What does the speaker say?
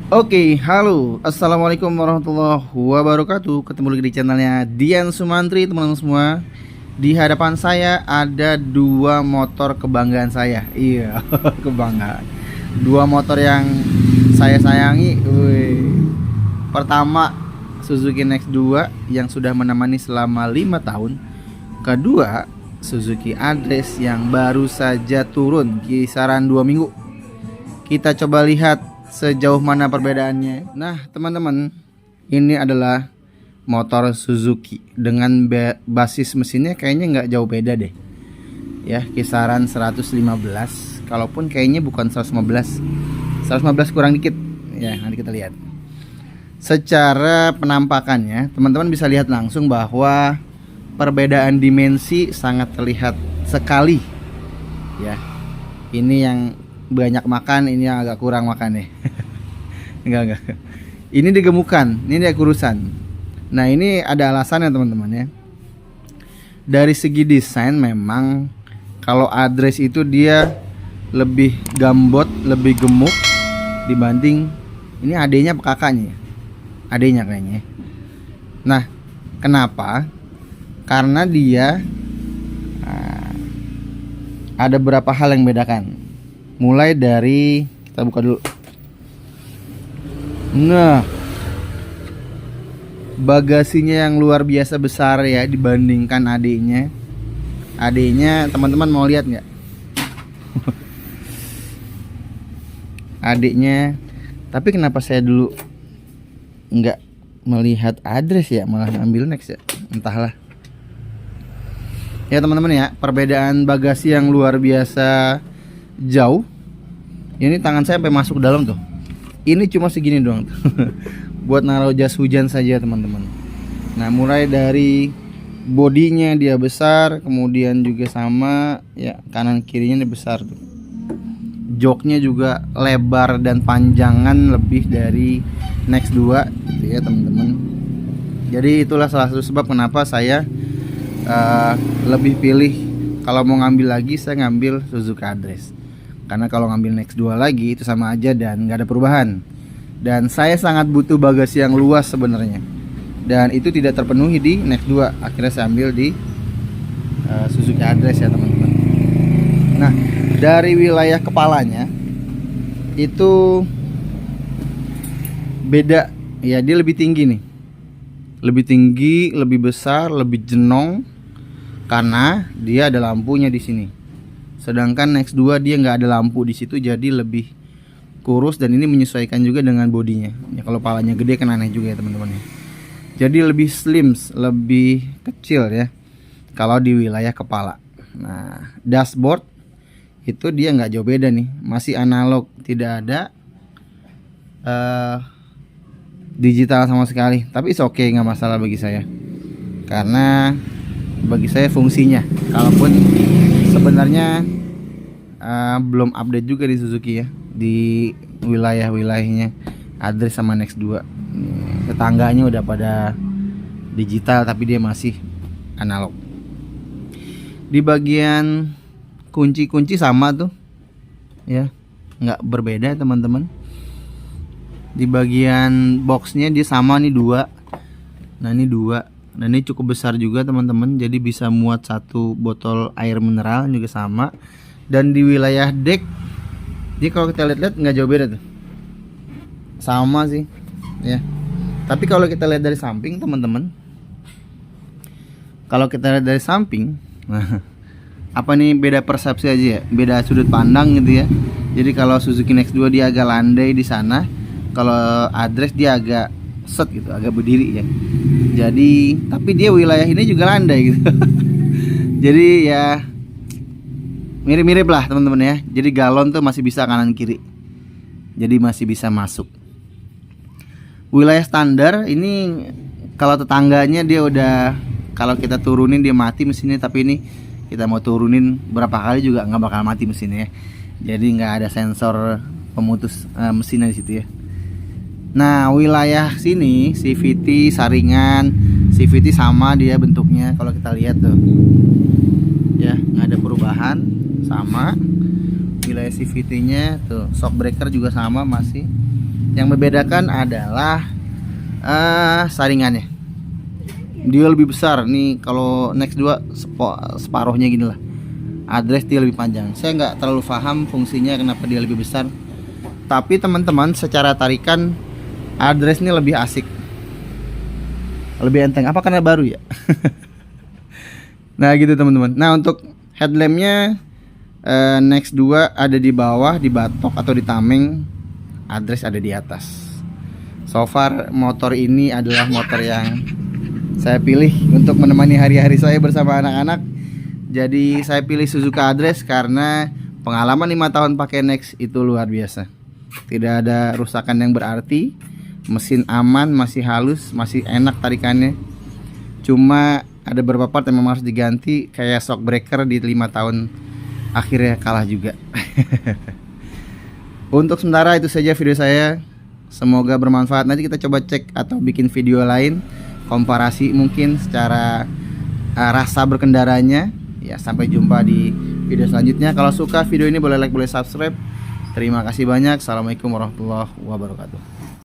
Oke, halo, assalamualaikum warahmatullahi wabarakatuh. Ketemu lagi di channelnya Dian Sumantri, teman-teman semua. Di hadapan saya ada dua motor kebanggaan saya. Iya, kebanggaan. Dua motor yang saya sayangi. Wih. Pertama, Suzuki Next 2 yang sudah menemani selama 5 tahun. Kedua, Suzuki Address yang baru saja turun kisaran 2 minggu. Kita coba lihat sejauh mana perbedaannya. Nah, teman-teman, ini adalah motor Suzuki dengan basis mesinnya kayaknya nggak jauh beda deh. Ya, kisaran 115. Kalaupun kayaknya bukan 115. 115 kurang dikit. Ya, nanti kita lihat. Secara penampakannya, teman-teman bisa lihat langsung bahwa perbedaan dimensi sangat terlihat sekali. Ya. Ini yang banyak makan, ini yang agak kurang makan nih. enggak. Ini digemukan, ini dia kurusan. Nah, ini ada alasannya teman-teman ya. Dari segi desain memang kalau Address itu dia lebih gambot, lebih gemuk dibanding ini adenya apa kakaknya? Adenya kayaknya. Nah, kenapa? Karena dia ada beberapa hal yang membedakan. Mulai dari kita buka dulu. Nah, bagasinya yang luar biasa besar ya dibandingkan adiknya. Adiknya teman-teman mau lihat nggak? Adiknya. Tapi kenapa saya dulu nggak melihat Address ya, malah ambil Next ya? Entahlah. Ya teman-teman ya, perbedaan bagasi yang luar biasa jauh. Ini tangan saya sampai masuk ke dalam tuh. Ini cuma segini doang tuh. Buat naruh jas hujan saja teman-teman. Nah, mulai dari bodinya dia besar, kemudian juga sama ya, kanan kirinya dia besar tuh. Joknya juga lebar dan panjangan lebih dari Next 2 gitu ya teman-teman. Jadi itulah salah satu sebab kenapa saya lebih pilih kalau mau ngambil lagi saya ngambil Suzuki Address. Karena kalau ngambil Next 2 lagi itu sama aja dan nggak ada perubahan. Dan saya sangat butuh bagasi yang luas sebenarnya. Dan itu tidak terpenuhi di Next 2. Akhirnya saya ambil di Suzuki Address ya teman-teman. Nah, dari wilayah kepalanya itu beda ya, dia lebih tinggi nih. Lebih tinggi, lebih besar, lebih jenong karena dia ada lampunya di sini. Sedangkan Next 2 dia nggak ada lampu di situ, jadi lebih kurus dan ini menyesuaikan juga dengan bodinya. Ya kalau palanya gede kan aneh juga ya teman-teman ya. Jadi lebih slim, lebih kecil ya kalau di wilayah kepala. Nah, dashboard itu dia nggak jauh beda nih, masih analog, tidak ada digital sama sekali. Tapi it's okay, nggak masalah bagi saya. Karena bagi saya fungsinya. Kalaupun sebenarnya belum update juga di Suzuki ya, di wilayah-wilayahnya Address sama Next 2. Tetangganya udah pada digital tapi dia masih analog. Di bagian kunci-kunci sama tuh ya, nggak berbeda teman-teman. Di bagian boxnya dia sama nih 2. Nah ini 2. Dan ini cukup besar juga teman-teman, jadi bisa muat 1 botol air mineral juga sama. Dan di wilayah deck dia kalau kita lihat-lihat nggak jauh beda tuh, sama sih ya. Tapi kalau kita lihat dari samping teman-teman, kalau kita lihat dari samping, nah, apa nih, beda persepsi aja ya, beda sudut pandang gitu ya. Jadi kalau Suzuki Next 2 dia agak landai di sana, kalau Address dia agak set gitu, agak berdiri ya. Jadi tapi dia wilayah ini juga landai gitu. Jadi ya mirip-mirip lah teman-teman ya. Jadi galon tuh masih bisa kanan kiri, jadi masih bisa masuk. Wilayah standar ini kalau tetangganya dia udah, kalau kita turunin dia mati mesinnya, tapi ini kita mau turunin berapa kali juga nggak bakal mati mesinnya ya. Jadi nggak ada sensor pemutus mesinnya di situ ya. Nah, wilayah sini CVT saringan, CVT sama dia bentuknya kalau kita lihat tuh. Ya, nggak ada perubahan, sama. Wilayah CVT-nya tuh, shock breaker juga sama masih. Yang membedakan adalah saringannya. Dia lebih besar nih, kalau Next 2 separuhnya gini lah. Address dia lebih panjang. Saya nggak terlalu paham fungsinya kenapa dia lebih besar. Tapi teman-teman, secara tarikan address ini lebih asik, lebih enteng. Apa karena baru ya? Nah gitu teman-teman. Nah untuk headlampnya Next 2 ada di bawah, di batok atau di tameng. Address ada di atas. So far motor ini adalah motor yang saya pilih untuk menemani hari-hari saya bersama anak-anak. Jadi saya pilih Suzuka Address karena pengalaman 5 tahun pakai Next itu luar biasa. Tidak ada rusakan yang berarti. Mesin aman, masih halus, masih enak tarikannya. Cuma ada beberapa part yang memang harus diganti, kayak shock breaker di 5 tahun akhirnya kalah juga. Untuk sementara itu saja video saya. Semoga bermanfaat. Nanti kita coba cek atau bikin video lain, komparasi mungkin secara rasa berkendaranya. Ya, sampai jumpa di video selanjutnya. Kalau suka video ini boleh like, boleh subscribe. Terima kasih banyak. Assalamualaikum warahmatullahi wabarakatuh.